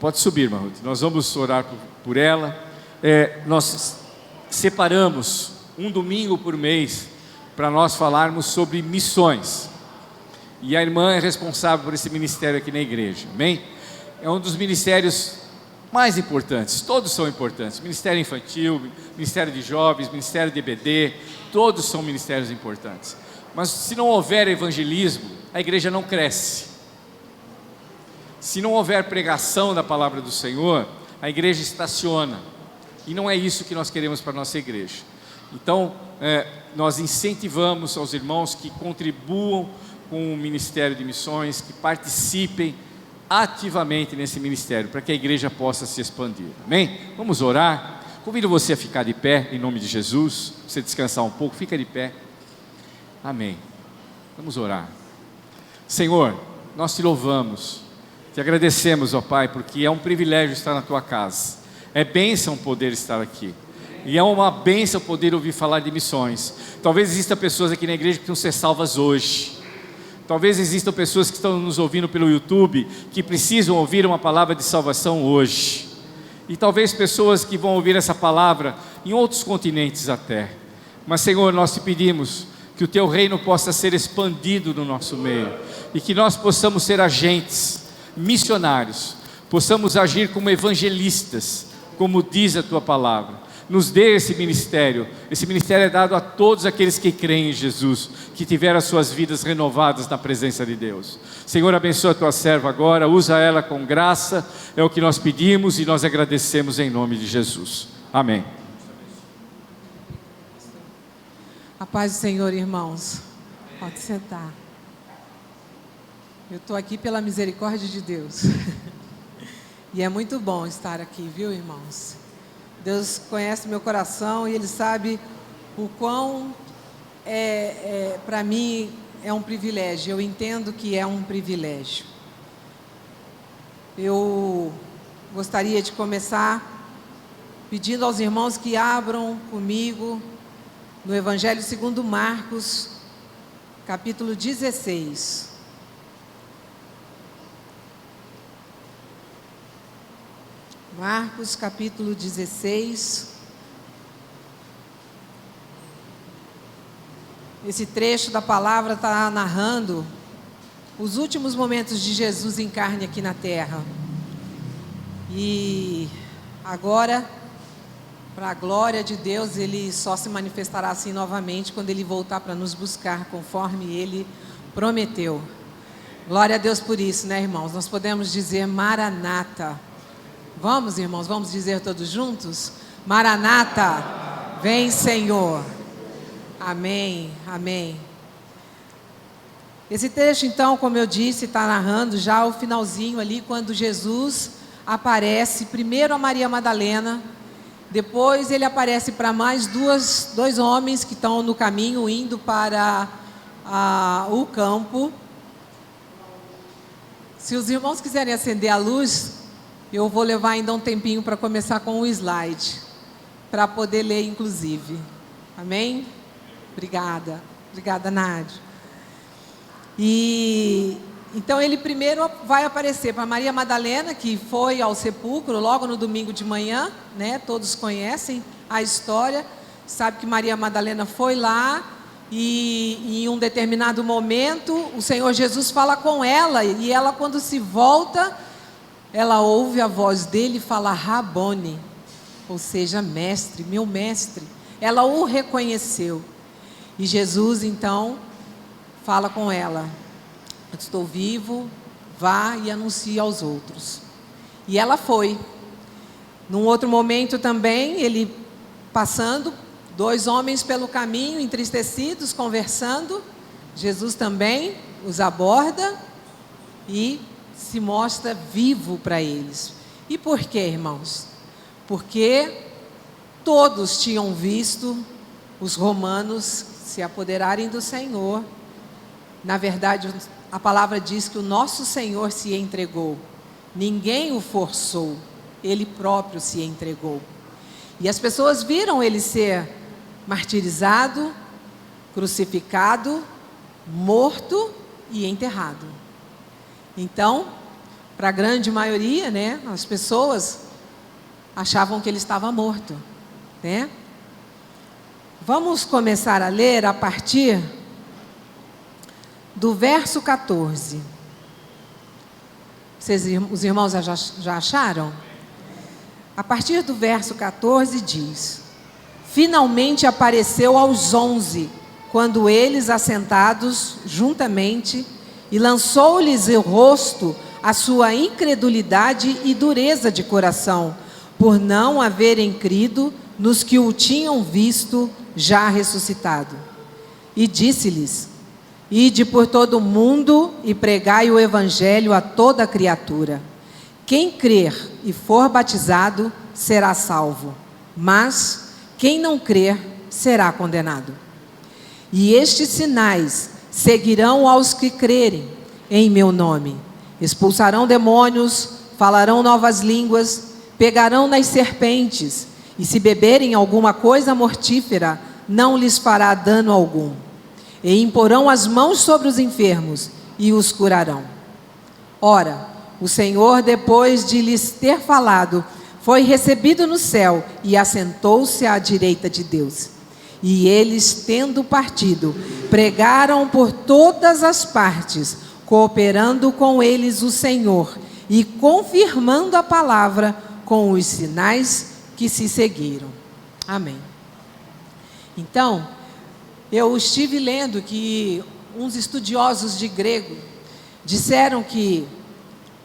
Pode subir, irmã Ruth. Nós vamos orar por ela. Nós separamos um domingo por mês para nós falarmos sobre missões. E a irmã é responsável por esse ministério aqui na igreja, amém? É um dos ministérios mais importantes, todos são importantes. Ministério infantil, ministério de jovens, ministério de EBD, todos são ministérios importantes. Mas se não houver evangelismo, a igreja não cresce. Se não houver pregação da palavra do Senhor, a igreja estaciona. E não é isso que nós queremos para a nossa igreja. Então, nós incentivamos aos irmãos que contribuam com o Ministério de Missões, que participem ativamente nesse ministério, para que a igreja possa se expandir, amém? Vamos orar. Convido você a ficar de pé, em nome de Jesus. Você descansar um pouco, fica de pé, amém? Vamos orar. Senhor, nós te louvamos, te agradecemos, ó Pai, porque é um privilégio estar na tua casa, é bênção poder estar aqui, e é uma bênção poder ouvir falar de missões. Talvez existam pessoas aqui na igreja que precisam ser salvas hoje. Talvez existam pessoas que estão nos ouvindo pelo YouTube, que precisam ouvir uma palavra de salvação hoje. E talvez pessoas que vão ouvir essa palavra em outros continentes até. Mas Senhor, nós te pedimos que o teu reino possa ser expandido no nosso meio. E que nós possamos ser agentes, missionários. Possamos agir como evangelistas, como diz a tua palavra. Nos dê esse ministério é dado a todos aqueles que creem em Jesus, que tiveram as suas vidas renovadas na presença de Deus. Senhor, abençoa a tua serva agora, usa ela com graça, é o que nós pedimos e nós agradecemos em nome de Jesus, amém. A paz do Senhor, irmãos, pode sentar. Eu estou aqui pela misericórdia de Deus, e é muito bom estar aqui, viu, irmãos? Deus conhece meu coração e Ele sabe o quão, para mim, é um privilégio. Eu entendo que é um privilégio. Eu gostaria de começar pedindo aos irmãos que abram comigo no Evangelho segundo Marcos, capítulo 16. Marcos capítulo 16, esse trecho da palavra está narrando os últimos momentos de Jesus em carne aqui na terra. E agora, para a glória de Deus, Ele só se manifestará assim novamente quando Ele voltar para nos buscar, conforme Ele prometeu. Glória a Deus por isso, né, irmãos? Nós podemos dizer Maranata. Vamos, irmãos, vamos dizer todos juntos? Maranata, vem Senhor. Amém, amém. Esse texto, então, como eu disse, está narrando já o finalzinho ali, quando Jesus aparece primeiro a Maria Madalena, depois ele aparece para mais dois homens que estão no caminho, indo para o campo. Se os irmãos quiserem acender a luz, eu vou levar ainda um tempinho para começar com o slide, para poder ler inclusive. Amém? Obrigada. Obrigada, Nádia. E então ele primeiro vai aparecer para Maria Madalena, que foi ao sepulcro logo no domingo de manhã, né? Todos conhecem a história, sabe que Maria Madalena foi lá e em um determinado momento o Senhor Jesus fala com ela, e ela, quando se volta, ela ouve a voz dele falar Rabone, ou seja, mestre, meu mestre. Ela o reconheceu. E Jesus então fala com ela: estou vivo, vá e anuncie aos outros. E ela foi. Num outro momento também, ele passando, dois homens pelo caminho, entristecidos, conversando. Jesus também os aborda e se mostra vivo para eles. E por quê, irmãos? Porque todos tinham visto os romanos se apoderarem do Senhor. Na verdade, a palavra diz que o nosso Senhor se entregou. Ninguém o forçou, Ele próprio se entregou. E as pessoas viram Ele ser martirizado, crucificado, morto e enterrado. Então, para a grande maioria, né, as pessoas achavam que ele estava morto, né? Vamos começar a ler a partir do verso 14. Os irmãos já acharam? A partir do verso 14 diz: finalmente apareceu aos 11, quando eles assentados juntamente, e lançou-lhes o rosto a sua incredulidade e dureza de coração, por não haverem crido nos que o tinham visto já ressuscitado. E disse-lhes: ide por todo o mundo e pregai o evangelho a toda criatura. Quem crer e for batizado será salvo, mas quem não crer será condenado. E estes sinais seguirão aos que crerem em meu nome: expulsarão demônios, falarão novas línguas, pegarão nas serpentes, e se beberem alguma coisa mortífera, não lhes fará dano algum. E imporão as mãos sobre os enfermos e os curarão. Ora, o Senhor, depois de lhes ter falado, foi recebido no céu e assentou-se à direita de Deus. E eles, tendo partido, pregaram por todas as partes, cooperando com eles o Senhor e confirmando a palavra com os sinais que se seguiram. Amém. Então, eu estive lendo que uns estudiosos de grego disseram que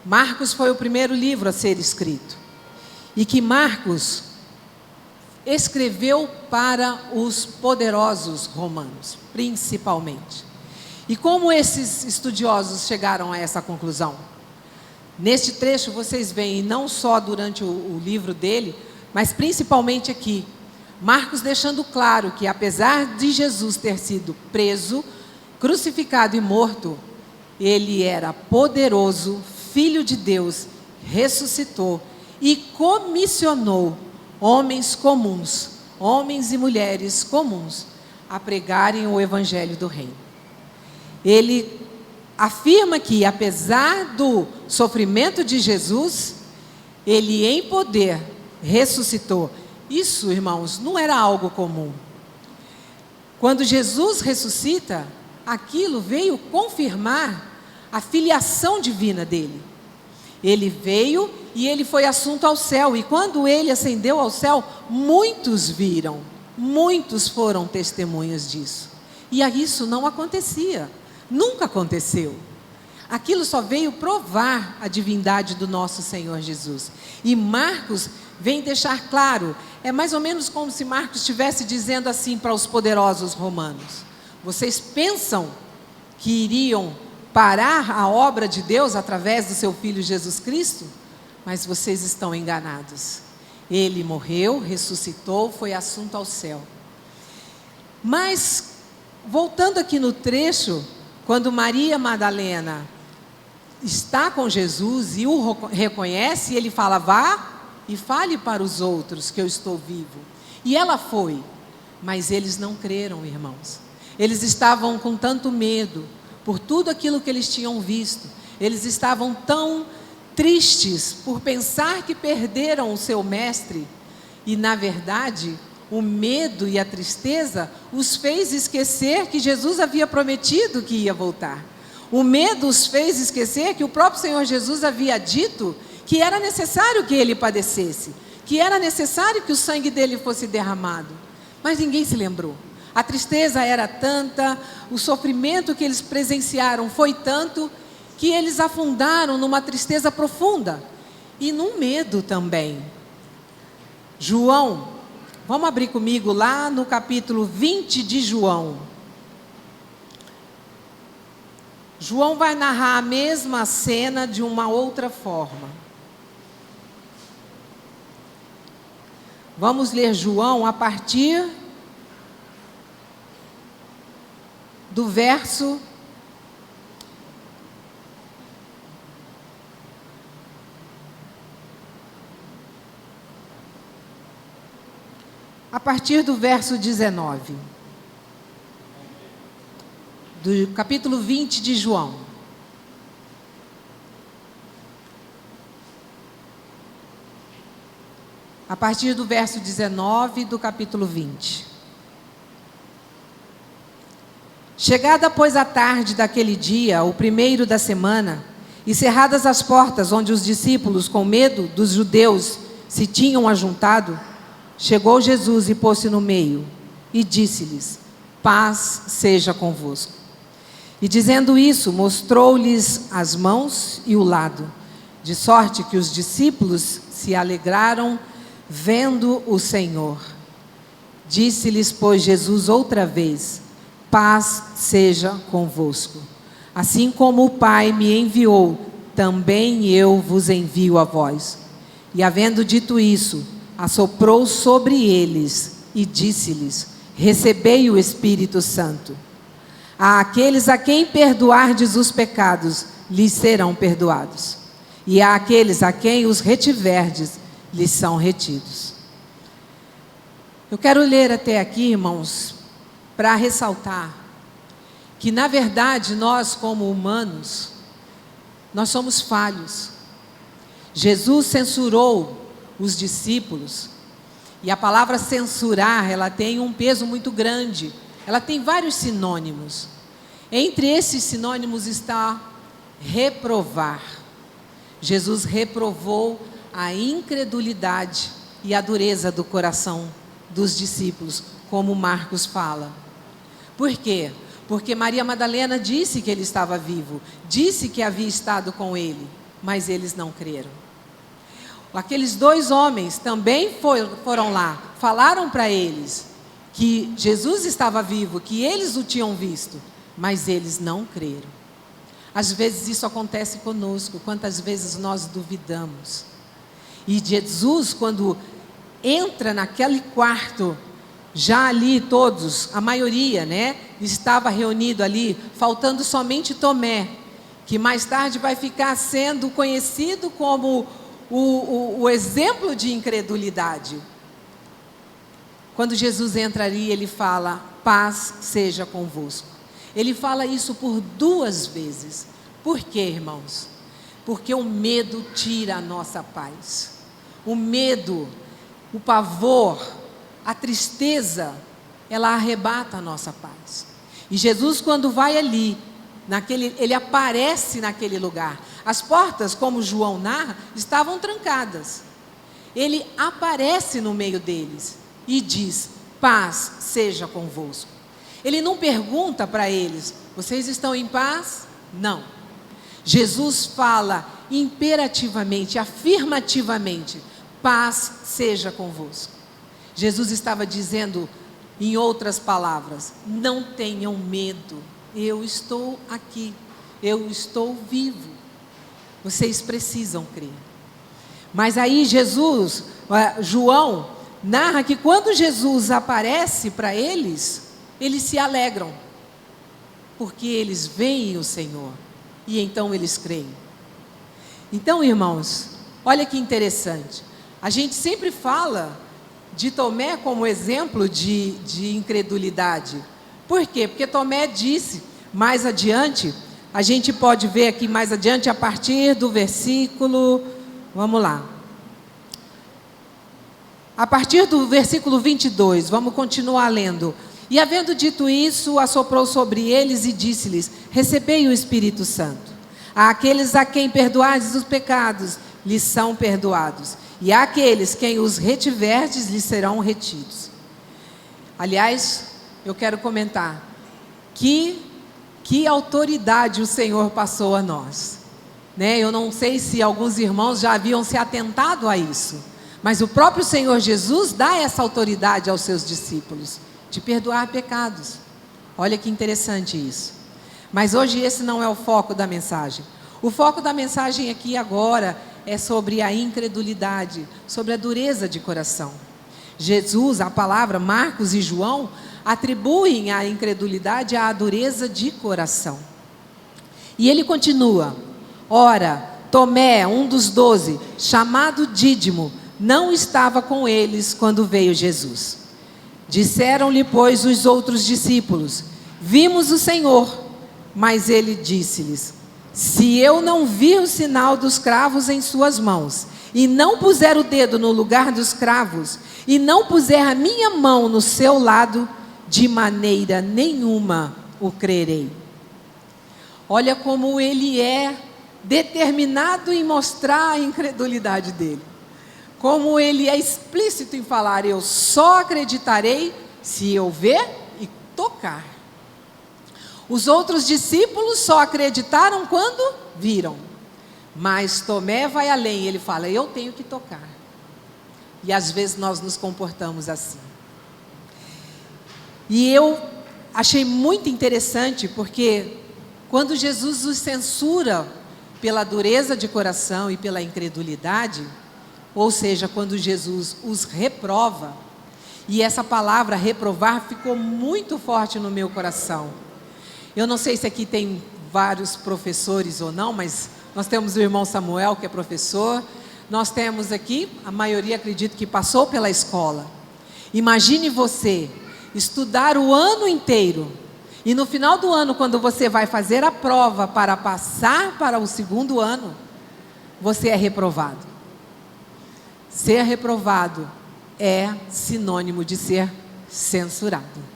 Marcos foi o primeiro livro a ser escrito, e que Marcos escreveu para os poderosos romanos, principalmente. E como esses estudiosos chegaram a essa conclusão? Neste trecho vocês veem, não só durante o livro dele, mas principalmente aqui, Marcos deixando claro que, apesar de Jesus ter sido preso, crucificado e morto, ele era poderoso, Filho de Deus, ressuscitou e comissionou homens comuns, homens e mulheres comuns, a pregarem o evangelho do reino. Ele afirma que, apesar do sofrimento de Jesus, ele em poder ressuscitou. Isso, irmãos, não era algo comum. Quando Jesus ressuscita, aquilo veio confirmar a filiação divina dele. Ele veio e ele foi assunto ao céu, e quando ele ascendeu ao céu, muitos viram, muitos foram testemunhas disso. E isso não acontecia, nunca aconteceu. Aquilo só veio provar a divindade do nosso Senhor Jesus. E Marcos vem deixar claro, é mais ou menos como se Marcos estivesse dizendo assim para os poderosos romanos: vocês pensam que iriam parar a obra de Deus através do seu Filho Jesus Cristo? Mas vocês estão enganados. Ele morreu, ressuscitou, foi assunto ao céu. Mas, voltando aqui no trecho, quando Maria Madalena está com Jesus e o reconhece, ele fala: vá e fale para os outros que eu estou vivo. E ela foi, mas eles não creram, irmãos. Eles estavam com tanto medo por tudo aquilo que eles tinham visto. Eles estavam tão tristes por pensar que perderam o seu mestre. E, na verdade, o medo e a tristeza os fez esquecer que Jesus havia prometido que ia voltar. O medo os fez esquecer que o próprio Senhor Jesus havia dito que era necessário que ele padecesse, que era necessário que o sangue dele fosse derramado. Mas ninguém se lembrou. A tristeza era tanta, o sofrimento que eles presenciaram foi tanto, que eles afundaram numa tristeza profunda e num medo também. João, vamos abrir comigo lá no capítulo 20 de João. João vai narrar a mesma cena de uma outra forma. Vamos ler João a partir do verso 19, do capítulo 20 de João. a partir do verso 19 do capítulo 20. Chegada, pois, a tarde daquele dia, o primeiro da semana, e cerradas as portas onde os discípulos, com medo dos judeus, se tinham ajuntado, chegou Jesus e pôs-se no meio, e disse-lhes: paz seja convosco. E dizendo isso, mostrou-lhes as mãos e o lado, de sorte que os discípulos se alegraram vendo o Senhor. Disse-lhes, pois, Jesus outra vez: paz seja convosco. Assim como o Pai me enviou, também eu vos envio a vós. E havendo dito isso, assoprou sobre eles e disse-lhes: recebei o Espírito Santo. Àqueles a quem perdoardes os pecados, lhes serão perdoados. E àqueles a quem os retiverdes, lhes são retidos. Eu quero ler até aqui, irmãos, para ressaltar que, na verdade, nós como humanos, nós somos falhos. Jesus censurou os discípulos, e a palavra censurar, ela tem um peso muito grande, ela tem vários sinônimos. Entre esses sinônimos está reprovar. Jesus reprovou a incredulidade e a dureza do coração dos discípulos, como Marcos fala. Por quê? Porque Maria Madalena disse que ele estava vivo, disse que havia estado com ele, mas eles não creram. Aqueles dois homens também foram lá, falaram para eles que Jesus estava vivo, que eles o tinham visto, mas eles não creram. Às vezes isso acontece conosco, quantas vezes nós duvidamos. E Jesus, quando entra naquele quarto, já ali todos, a maioria, estava reunido ali, faltando somente Tomé, que mais tarde vai ficar sendo conhecido como o exemplo de incredulidade. Quando Jesus entra ali, ele fala: paz seja convosco. Ele fala isso por 2 vezes. Por quê, irmãos? Porque o medo tira a nossa paz. O medo, o pavor, a tristeza, ela arrebata a nossa paz. E Jesus, quando vai ali, ele aparece naquele lugar. As portas, como João narra, estavam trancadas. Ele aparece no meio deles e diz: paz seja convosco. Ele não pergunta para eles: vocês estão em paz? Não. Jesus fala imperativamente, afirmativamente: paz seja convosco. Jesus estava dizendo, em outras palavras: não tenham medo, eu estou aqui, eu estou vivo, vocês precisam crer. Mas aí João narra que quando Jesus aparece para eles, eles se alegram, porque eles veem o Senhor, e então eles creem. Então, irmãos, olha que interessante, a gente sempre fala de Tomé como exemplo de incredulidade. Por quê? Porque Tomé disse, mais adiante, a gente pode ver aqui mais adiante, a partir do versículo, vamos lá, a partir do versículo 22, vamos continuar lendo. E havendo dito isso, assoprou sobre eles e disse-lhes: recebei o Espírito Santo. Àqueles a quem perdoardes os pecados, lhes são perdoados. E àqueles quem os retiverdes, lhes serão retidos. Aliás, eu quero comentar que autoridade o Senhor passou a nós. Eu não sei se alguns irmãos já haviam se atentado a isso, mas o próprio Senhor Jesus dá essa autoridade aos seus discípulos, de perdoar pecados. Olha que interessante isso. Mas hoje esse não é o foco da mensagem. O foco da mensagem aqui agora é sobre a incredulidade, sobre a dureza de coração. Jesus, a palavra, Marcos e João, atribuem a incredulidade à dureza de coração. E ele continua: ora, Tomé, um dos 12, chamado Dídimo, não estava com eles quando veio Jesus. Disseram-lhe, pois, os outros discípulos: vimos o Senhor. Mas ele disse-lhes: se eu não vir o sinal dos cravos em suas mãos, e não puser o dedo no lugar dos cravos, e não puser a minha mão no seu lado, de maneira nenhuma o crerei. Olha como ele é determinado em mostrar a incredulidade dele. Como ele é explícito em falar: eu só acreditarei se eu ver e tocar. Os outros discípulos só acreditaram quando viram. Mas Tomé vai além, ele fala: eu tenho que tocar. E às vezes nós nos comportamos assim. E eu achei muito interessante, porque quando Jesus os censura pela dureza de coração e pela incredulidade, ou seja, quando Jesus os reprova, e essa palavra reprovar ficou muito forte no meu coração. Eu não sei se aqui tem vários professores ou não, mas nós temos o irmão Samuel, que é professor. Nós temos aqui, a maioria acredito que passou pela escola. Imagine você estudar o ano inteiro, e no final do ano, quando você vai fazer a prova para passar para o segundo ano, você é reprovado. Ser reprovado é sinônimo de ser censurado.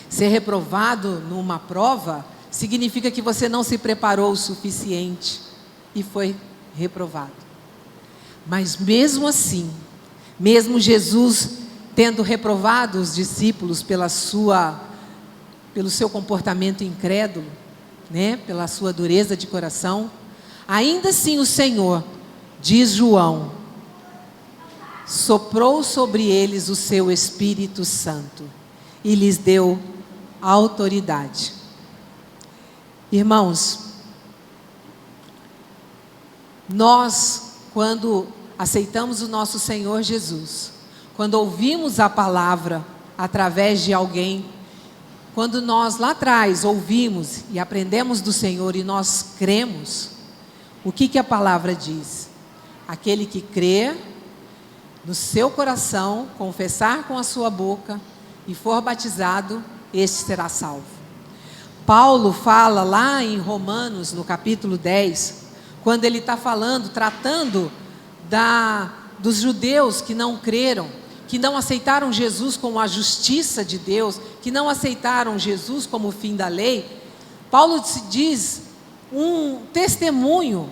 Ser reprovado numa prova significa que você não se preparou o suficiente e foi reprovado. Mas mesmo assim, mesmo Jesus tendo reprovado os discípulos pelo seu comportamento incrédulo, né, pela sua dureza de coração, ainda assim o Senhor, diz João, soprou sobre eles o seu Espírito Santo e lhes deu autoridade. Irmãos, nós, quando aceitamos o nosso Senhor Jesus, quando ouvimos a palavra através de alguém, quando nós lá atrás ouvimos e aprendemos do Senhor e nós cremos, o que a palavra diz? Aquele que crê no seu coração, confessar com a sua boca e for batizado, este será salvo. Paulo fala lá em Romanos, no capítulo 10, quando ele está falando, tratando dos judeus que não creram, que não aceitaram Jesus como a justiça de Deus, que não aceitaram Jesus como o fim da lei. Paulo diz um testemunho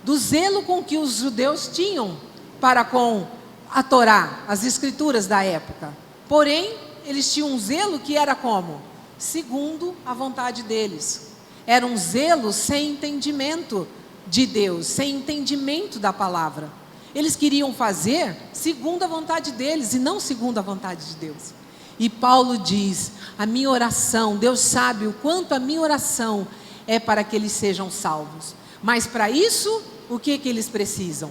do zelo com que os judeus tinham para com a Torá, as escrituras da época. Porém, eles tinham um zelo que era como? Segundo a vontade deles. Era um zelo sem entendimento de Deus, sem entendimento da palavra. Eles queriam fazer segundo a vontade deles e não segundo a vontade de Deus. E Paulo diz: a minha oração, Deus sabe o quanto a minha oração é para que eles sejam salvos. Mas para isso, o que eles precisam?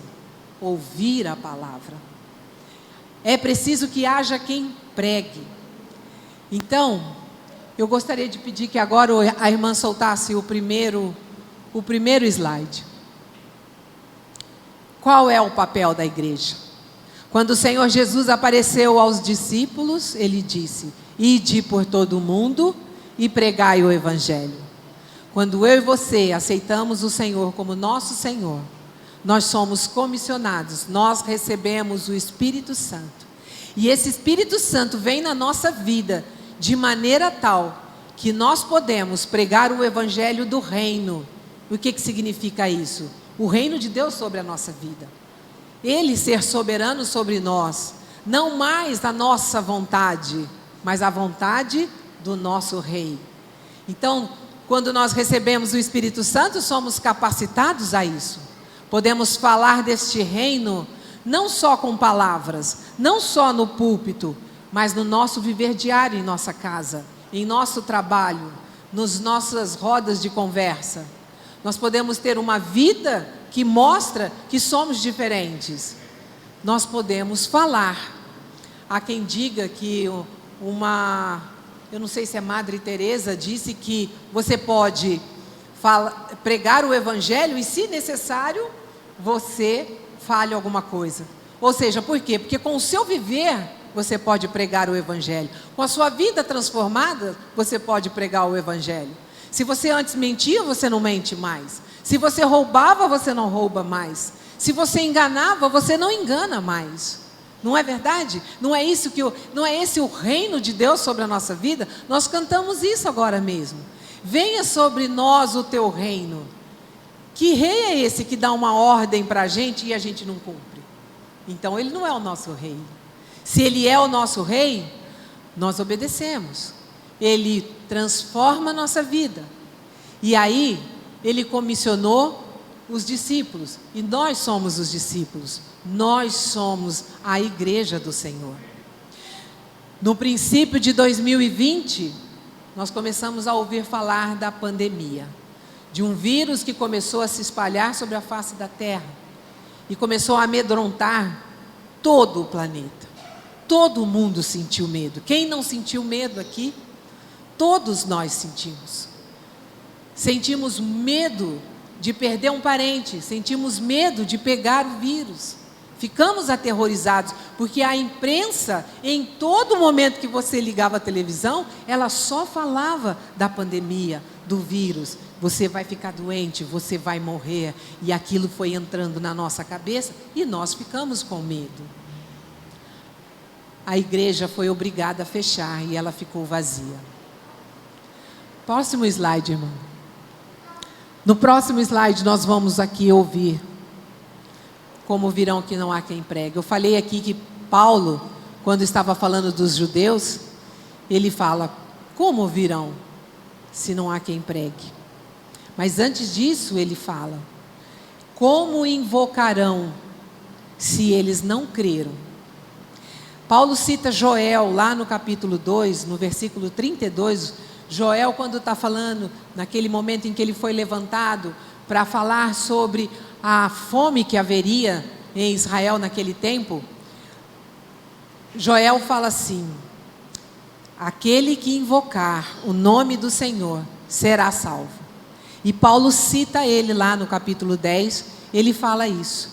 Ouvir a palavra. É preciso que haja quem pregue. Então, eu gostaria de pedir que agora a irmã soltasse o primeiro slide. Qual é o papel da igreja? Quando o Senhor Jesus apareceu aos discípulos, ele disse: ide por todo o mundo e pregai o evangelho. Quando eu e você aceitamos o Senhor como nosso Senhor, nós somos comissionados, nós recebemos o Espírito Santo. E esse Espírito Santo vem na nossa vida de maneira tal que nós podemos pregar o evangelho do reino. O que significa isso? O reino de Deus sobre a nossa vida. Ele ser soberano sobre nós, não mais a nossa vontade, mas a vontade do nosso Rei. Então, quando nós recebemos o Espírito Santo, somos capacitados a isso. Podemos falar deste reino, não só com palavras, não só no púlpito, mas no nosso viver diário em nossa casa, em nosso trabalho, nas nossas rodas de conversa. Nós podemos ter uma vida que mostra que somos diferentes. Nós podemos falar. Há quem diga que eu não sei se é Madre Teresa, disse que você pode pregar o evangelho e, se necessário, você fale alguma coisa. Ou seja, por quê? Porque com o seu viver você pode pregar o evangelho. Com a sua vida transformada, você pode pregar o evangelho. Se você antes mentia, você não mente mais. Se você roubava, você não rouba mais. Se você enganava, você não engana mais. Não é verdade? Não é esse o reino de Deus sobre a nossa vida? Nós cantamos isso agora mesmo. Venha sobre nós o teu reino. Que rei é esse que dá uma ordem para a gente e a gente não cumpre? Então ele não é o nosso rei. Se ele é o nosso rei, nós obedecemos. Ele transforma a nossa vida. E aí, ele comissionou os discípulos. E nós somos os discípulos. Nós somos a igreja do Senhor. No princípio de 2020, nós começamos a ouvir falar da pandemia. De um vírus que começou a se espalhar sobre a face da terra. E começou a amedrontar todo o planeta. Todo mundo sentiu medo. Quem não sentiu medo aqui? Todos nós sentimos. Sentimos medo de perder um parente, sentimos medo de pegar o vírus. Ficamos aterrorizados, porque a imprensa, em todo momento que você ligava a televisão, ela só falava da pandemia, do vírus. Você vai ficar doente, você vai morrer. E aquilo foi entrando na nossa cabeça e nós ficamos com medo. A igreja foi obrigada a fechar e ela ficou vazia. Próximo slide, irmão. No próximo slide nós vamos aqui ouvir como virão que não há quem pregue. Eu falei aqui que Paulo, quando estava falando dos judeus, ele fala, como virão se não há quem pregue? Mas antes disso ele fala, como invocarão se eles não creram? Paulo cita Joel lá no capítulo 2, no versículo 32, Joel, quando está falando, naquele momento em que ele foi levantado para falar sobre a fome que haveria em Israel naquele tempo, Joel fala assim, aquele que invocar o nome do Senhor será salvo. E Paulo cita ele lá no capítulo 10, ele fala isso,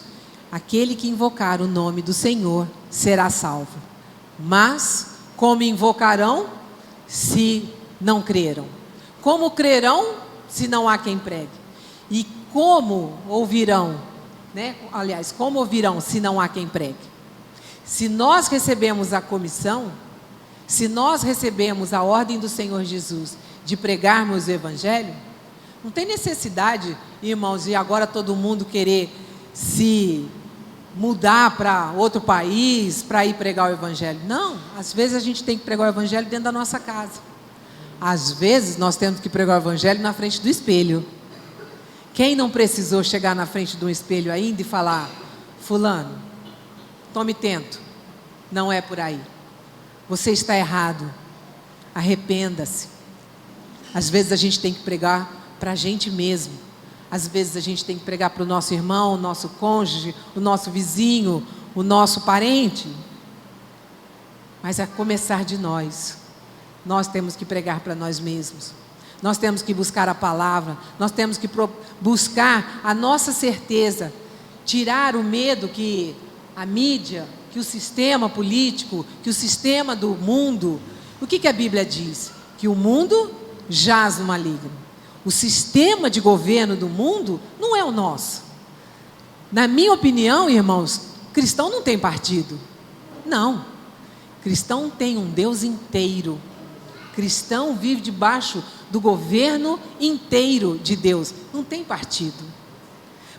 aquele que invocar o nome do Senhor será salvo. Mas como invocarão se não creram? Como crerão se não há quem pregue? E como ouvirão, né? Aliás, como ouvirão se não há quem pregue? Se nós recebemos a comissão, se nós recebemos a ordem do Senhor Jesus de pregarmos o Evangelho, não tem necessidade, irmãos, de agora todo mundo querer se mudar para outro país para ir pregar o Evangelho. Não, às vezes a gente tem que pregar o Evangelho dentro da nossa casa. Às vezes nós temos que pregar o Evangelho na frente do espelho. Quem não precisou chegar na frente de um espelho ainda e falar, fulano, tome tento, não é por aí, você está errado, arrependa-se. Às vezes a gente tem que pregar para a gente mesmo, às vezes a gente tem que pregar para o nosso irmão, o nosso cônjuge, o nosso vizinho, o nosso parente, mas a começar de nós temos que pregar para nós mesmos. Nós temos que buscar a palavra, nós temos que buscar a nossa certeza, tirar o medo que a mídia, que o sistema político, que o sistema do mundo, o que a Bíblia diz? Que o mundo jaz no maligno. O sistema de governo do mundo não é o nosso. Na minha opinião, irmãos, cristão não tem partido. Não. Cristão tem um Deus inteiro. Cristão vive debaixo do governo inteiro de Deus. Não tem partido.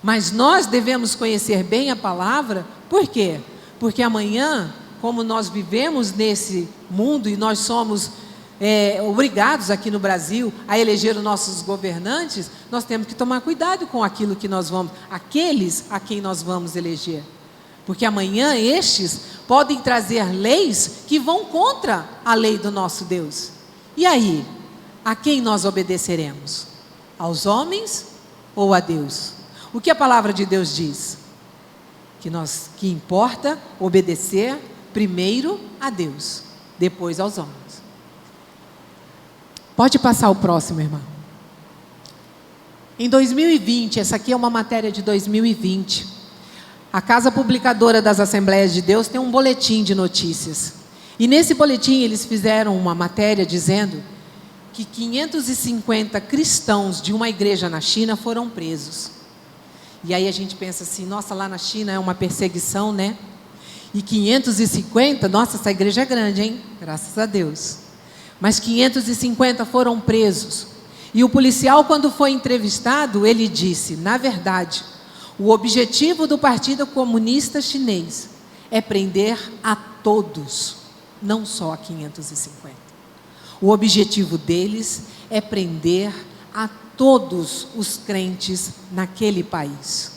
Mas nós devemos conhecer bem a palavra. Por quê? Porque amanhã, como nós vivemos nesse mundo e nós somos obrigados aqui no Brasil a eleger os nossos governantes, nós temos que tomar cuidado com aquilo que nós vamos, aqueles a quem nós vamos eleger. Porque amanhã estes podem trazer leis que vão contra a lei do nosso Deus. E aí, a quem nós obedeceremos? Aos homens ou a Deus? O que a palavra de Deus diz? Que importa obedecer primeiro a Deus, depois aos homens. Pode passar o próximo, irmão. Em 2020, essa aqui é uma matéria de 2020. A Casa Publicadora das Assembleias de Deus tem um boletim de notícias. E nesse boletim eles fizeram uma matéria dizendo que 550 cristãos de uma igreja na China foram presos. E aí a gente pensa assim, nossa, lá na China é uma perseguição, né? E 550, nossa, essa igreja é grande, hein? Graças a Deus. Mas 550 foram presos. E o policial, quando foi entrevistado, ele disse, na verdade, o objetivo do Partido Comunista Chinês é prender a todos, não só a 550. O objetivo deles é prender a todos os crentes naquele país.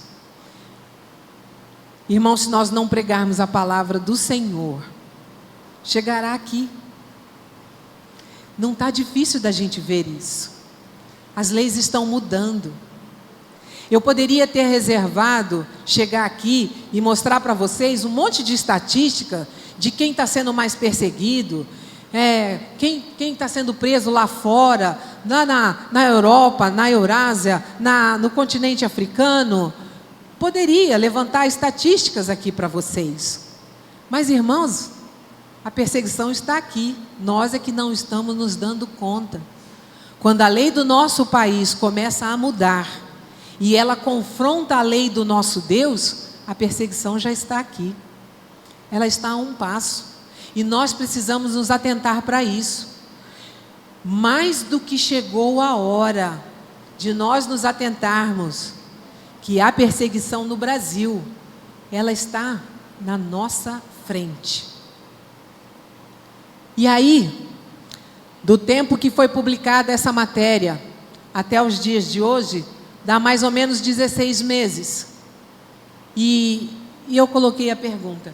Irmãos, se nós não pregarmos a palavra do Senhor, chegará aqui. Não está difícil da gente ver isso. As leis estão mudando. Eu poderia ter reservado, chegar aqui e mostrar para vocês um monte de estatística de quem está sendo mais perseguido, quem está sendo preso lá fora, na Europa, na Eurásia, no continente africano. Poderia levantar estatísticas aqui para vocês. Mas, irmãos, a perseguição está aqui. Nós é que não estamos nos dando conta. Quando a lei do nosso país começa a mudar e ela confronta a lei do nosso Deus, a perseguição já está aqui. Ela está a um passo. E nós precisamos nos atentar para isso. Mais do que chegou a hora de nós nos atentarmos que a perseguição no Brasil, ela está na nossa frente. E aí, do tempo que foi publicada essa matéria até os dias de hoje, dá mais ou menos 16 meses. E eu coloquei a pergunta: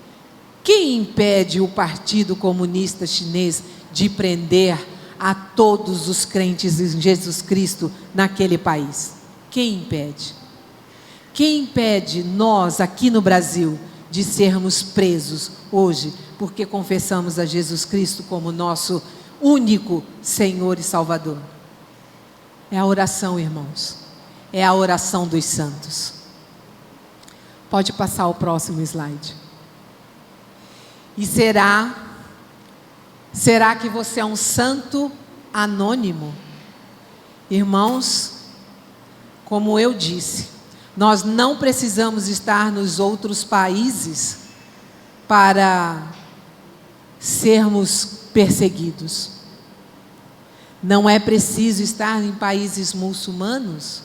quem impede o Partido Comunista Chinês de prender a todos os crentes em Jesus Cristo naquele país? Quem impede? Quem impede nós aqui no Brasil de sermos presos hoje porque confessamos a Jesus Cristo como nosso único Senhor e Salvador? É a oração, irmãos. É a oração dos santos. Pode passar o próximo slide. E será que você é um santo anônimo? Irmãos, como eu disse, nós não precisamos estar nos outros países para sermos perseguidos. Não é preciso estar em países muçulmanos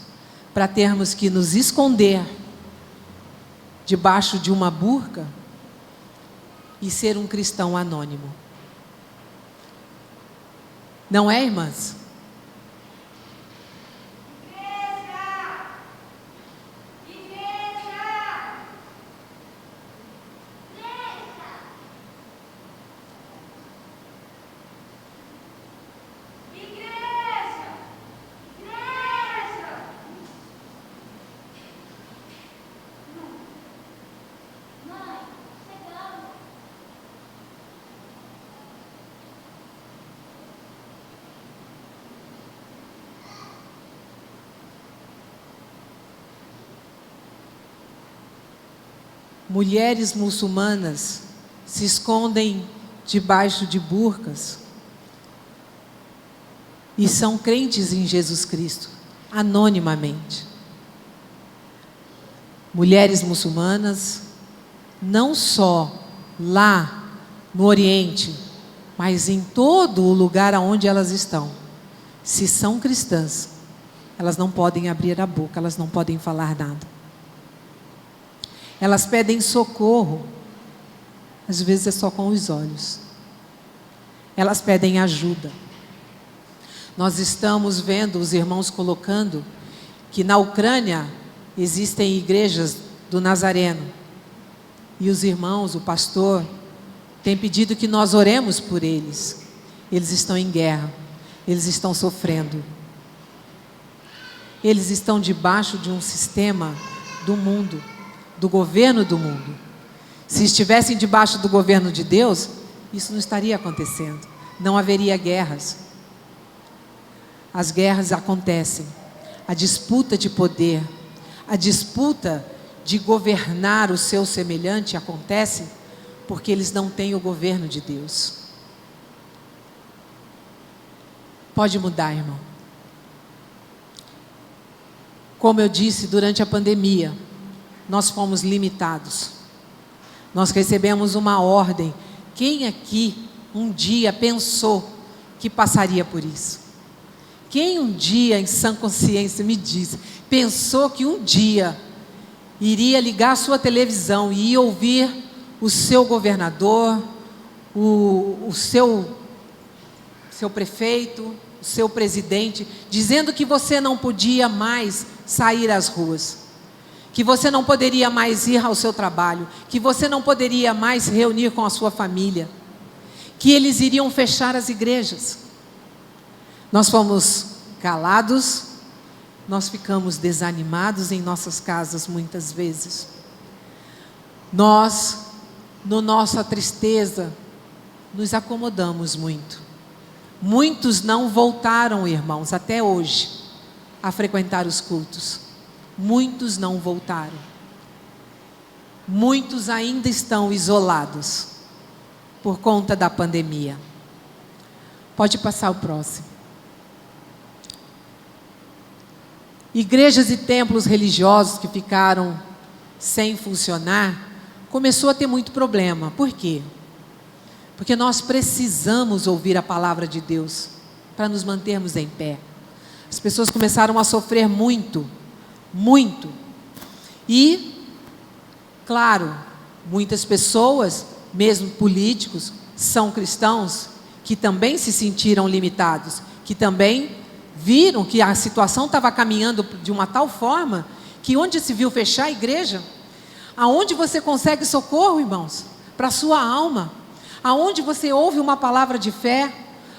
para termos que nos esconder debaixo de uma burca e ser um cristão anônimo. Não é, irmãs? Mulheres muçulmanas se escondem debaixo de burcas e são crentes em Jesus Cristo, anonimamente. Mulheres muçulmanas, não só lá no Oriente, mas em todo o lugar onde elas estão, se são cristãs, elas não podem abrir a boca, elas não podem falar nada. Elas pedem socorro, às vezes é só com os olhos. Elas pedem ajuda. Nós estamos vendo os irmãos colocando que na Ucrânia existem igrejas do Nazareno. E os irmãos, o pastor, tem pedido que nós oremos por eles. Eles estão em guerra, eles estão sofrendo. Eles estão debaixo de um sistema do mundo, do governo do mundo. Se estivessem debaixo do governo de Deus, isso não estaria acontecendo. Não haveria guerras. As guerras acontecem. A disputa de poder, a disputa de governar o seu semelhante acontece porque eles não têm o governo de Deus. Pode mudar, irmão. Como eu disse, durante a pandemia, nós fomos limitados. Nós recebemos uma ordem. Quem aqui um dia pensou que passaria por isso? Quem um dia, em sã consciência, me diz, pensou que um dia iria ligar a sua televisão e ia ouvir o seu governador, o seu prefeito, o seu presidente, dizendo que você não podia mais sair às ruas, que você não poderia mais ir ao seu trabalho, que você não poderia mais se reunir com a sua família, que eles iriam fechar as igrejas. Nós fomos calados, nós ficamos desanimados em nossas casas muitas vezes. Nós, na nossa tristeza, nos acomodamos muito. Muitos não voltaram, irmãos, até hoje, a frequentar os cultos. Muitos não voltaram. Muitos ainda estão isolados por conta da pandemia. Pode passar o próximo. Igrejas e templos religiosos que ficaram sem funcionar, começou a ter muito problema. Por quê? Porque nós precisamos ouvir a palavra de Deus para nos mantermos em pé. As pessoas começaram a sofrer muito, muito. E, claro, muitas pessoas, mesmo políticos, são cristãos, que também se sentiram limitados, que também viram que a situação estava caminhando de uma tal forma, que onde se viu fechar a igreja, aonde você consegue socorro, irmãos, para a sua alma, aonde você ouve uma palavra de fé,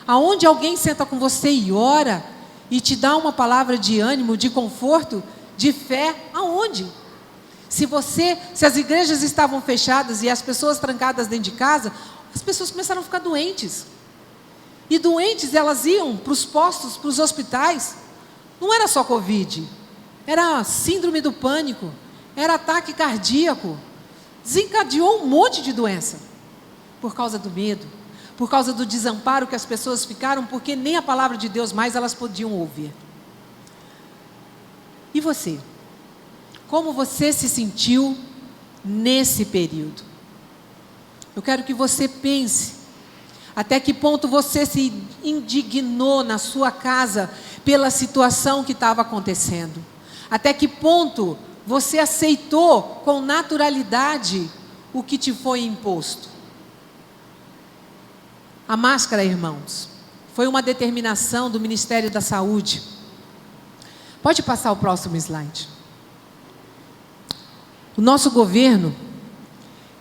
aonde alguém senta com você e ora, e te dá uma palavra de ânimo, de conforto, de fé, aonde? Se as igrejas estavam fechadas e as pessoas trancadas dentro de casa, as pessoas começaram a ficar doentes. E doentes, elas iam para os postos, para os hospitais. Não era só Covid, era síndrome do pânico, era ataque cardíaco. Desencadeou um monte de doença, por causa do medo, por causa do desamparo que as pessoas ficaram, porque nem a palavra de Deus mais elas podiam ouvir. E você? Como você se sentiu nesse período? Eu quero que você pense, até que ponto você se indignou na sua casa pela situação que estava acontecendo? Até que ponto você aceitou com naturalidade o que te foi imposto? A máscara, irmãos, foi uma determinação do Ministério da Saúde. Pode passar o próximo slide. O nosso governo,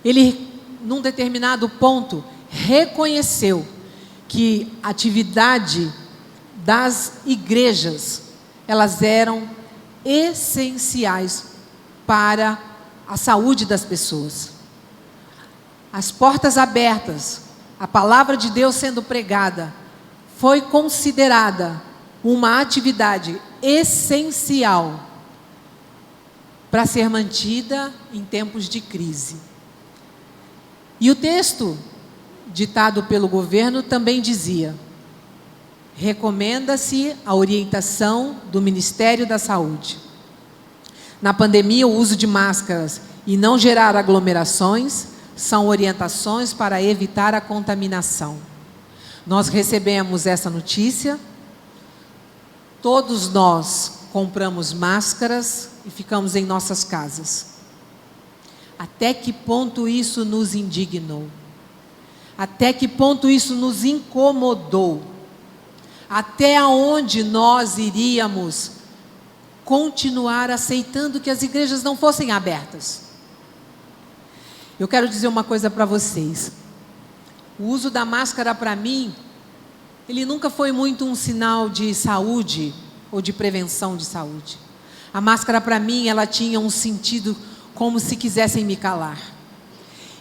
ele, num determinado ponto, reconheceu que a atividade das igrejas, elas eram essenciais para a saúde das pessoas. As portas abertas, a palavra de Deus sendo pregada, foi considerada uma atividade essencial para ser mantida em tempos de crise. E o texto ditado pelo governo também dizia: recomenda-se a orientação do Ministério da Saúde. Na pandemia, o uso de máscaras e não gerar aglomerações são orientações para evitar a contaminação. Nós recebemos essa notícia, todos nós compramos máscaras e ficamos em nossas casas. Até que ponto isso nos indignou? Até que ponto isso nos incomodou? Até onde nós iríamos continuar aceitando que as igrejas não fossem abertas? Eu quero dizer uma coisa para vocês. O uso da máscara, para mim, ele nunca foi muito um sinal de saúde ou de prevenção de saúde. A máscara, para mim, ela tinha um sentido como se quisessem me calar.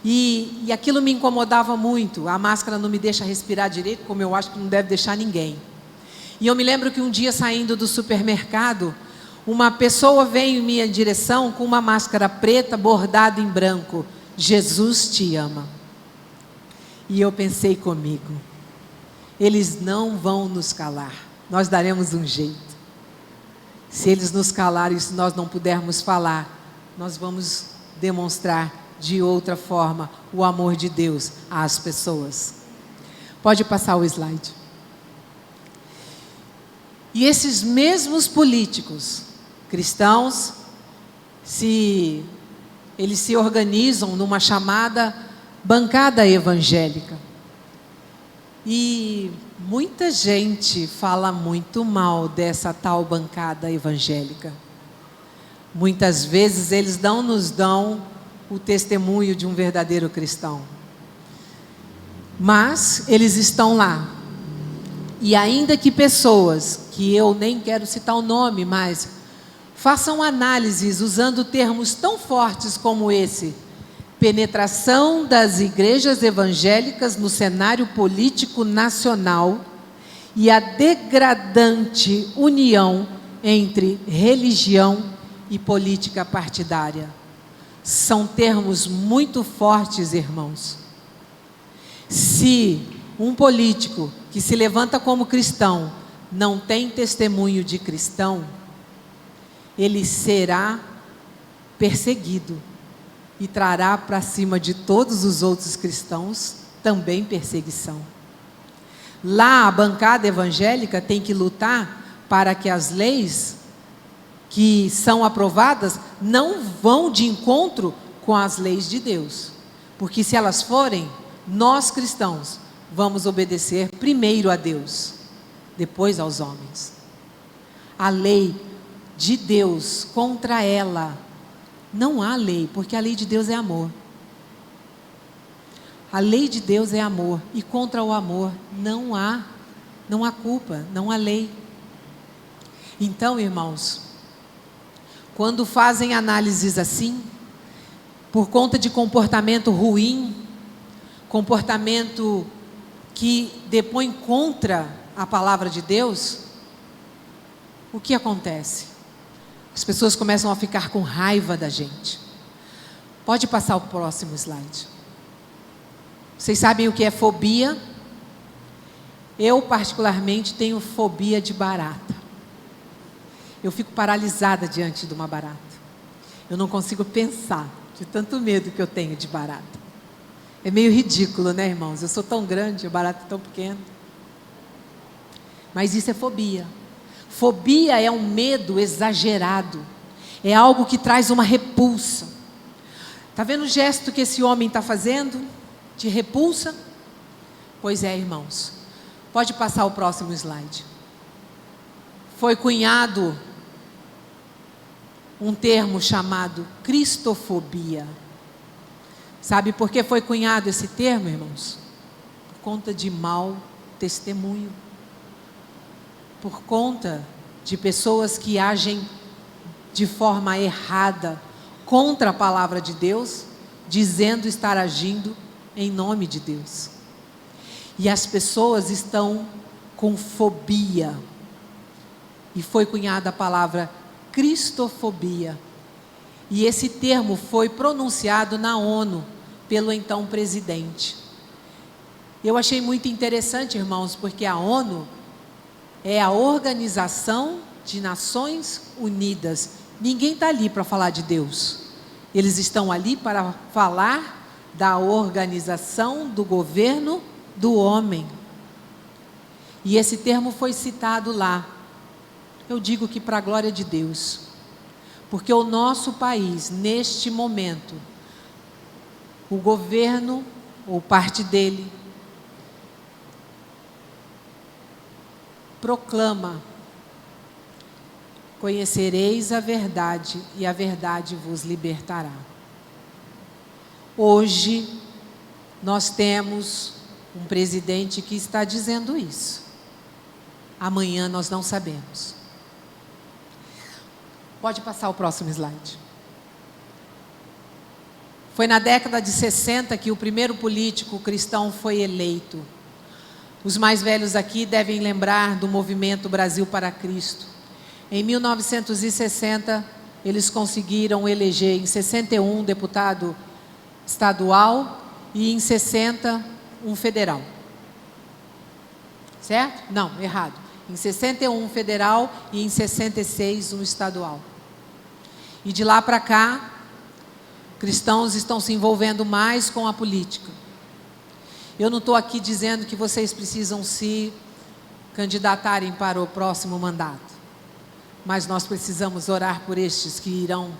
E aquilo me incomodava muito. A máscara não me deixa respirar direito, como eu acho que não deve deixar ninguém. E eu me lembro que um dia, saindo do supermercado, uma pessoa veio em minha direção com uma máscara preta bordada em branco: Jesus te ama. E eu pensei comigo: eles não vão nos calar. nós daremos um jeito. Se eles nos calarem, se nós não pudermos falar, nós vamos demonstrar de outra forma o amor de Deus às pessoas. Pode passar o slide. E esses mesmos políticos cristãos, eles se organizam numa chamada bancada evangélica. E muita gente fala muito mal dessa tal bancada evangélica. Muitas vezes eles não nos dão o testemunho de um verdadeiro cristão. Mas eles estão lá. E ainda que pessoas, que eu nem quero citar o nome, mas façam análises usando termos tão fortes como esse: penetração das igrejas evangélicas no cenário político nacional e a degradante união entre religião e política partidária. São termos muito fortes, irmãos. Se um político que se levanta como cristão não tem testemunho de cristão, ele será perseguido e trará para cima de todos os outros cristãos também perseguição. Lá a bancada evangélica tem que lutar para que as leis que são aprovadas não vão de encontro com as leis de Deus. Porque se elas forem, nós cristãos vamos obedecer primeiro a Deus, depois aos homens. A lei de Deus, contra ela não há lei, porque a lei de Deus é amor. A lei de Deus é amor, e contra o amor não há culpa, não há lei. Então, irmãos, quando fazem análises assim, por conta de comportamento ruim, comportamento que depõe contra a palavra de Deus, o que acontece? As pessoas começam a ficar com raiva da gente. Pode passar o próximo slide. Vocês sabem o que é fobia? Eu particularmente tenho fobia de barata. Eu fico paralisada diante de uma barata. Eu não consigo pensar, de tanto medo que eu tenho de barata. É meio ridículo, né, irmãos? Eu sou tão grande, a barata é tão pequena. Mas isso é fobia. Fobia é um medo exagerado. É algo que traz uma repulsa. Está vendo o gesto que esse homem está fazendo? Te repulsa? Pois é, irmãos. Pode passar o próximo slide. Foi cunhado um termo chamado cristofobia. Sabe por que foi cunhado esse termo, irmãos? Por conta de mau testemunho. Por conta de pessoas que agem de forma errada contra a palavra de Deus, dizendo estar agindo em nome de Deus. E as pessoas estão com fobia. E foi cunhada a palavra cristofobia. E esse termo foi pronunciado na ONU pelo então presidente. Eu achei muito interessante, irmãos, porque a ONU é a Organização de Nações Unidas. Ninguém está ali para falar de Deus. Eles estão ali para falar da organização do governo do homem. E esse termo foi citado lá. Eu digo que para a glória de Deus. Porque o nosso país, neste momento, o governo, ou parte dele, proclama: conhecereis a verdade e a verdade vos libertará. Hoje, nós temos um presidente que está dizendo isso. Amanhã nós não sabemos. Pode passar o próximo slide. Foi na década de 60 que o primeiro político cristão foi eleito. Os mais velhos aqui devem lembrar do movimento Brasil para Cristo. Em 1960, eles conseguiram eleger em 61 um deputado estadual e em 60 um federal. Certo? Não, errado. Em 61 federal e em 66 um estadual. E de lá para cá, cristãos estão se envolvendo mais com a política. Eu não estou aqui dizendo que vocês precisam se candidatarem para o próximo mandato, mas nós precisamos orar por estes que irão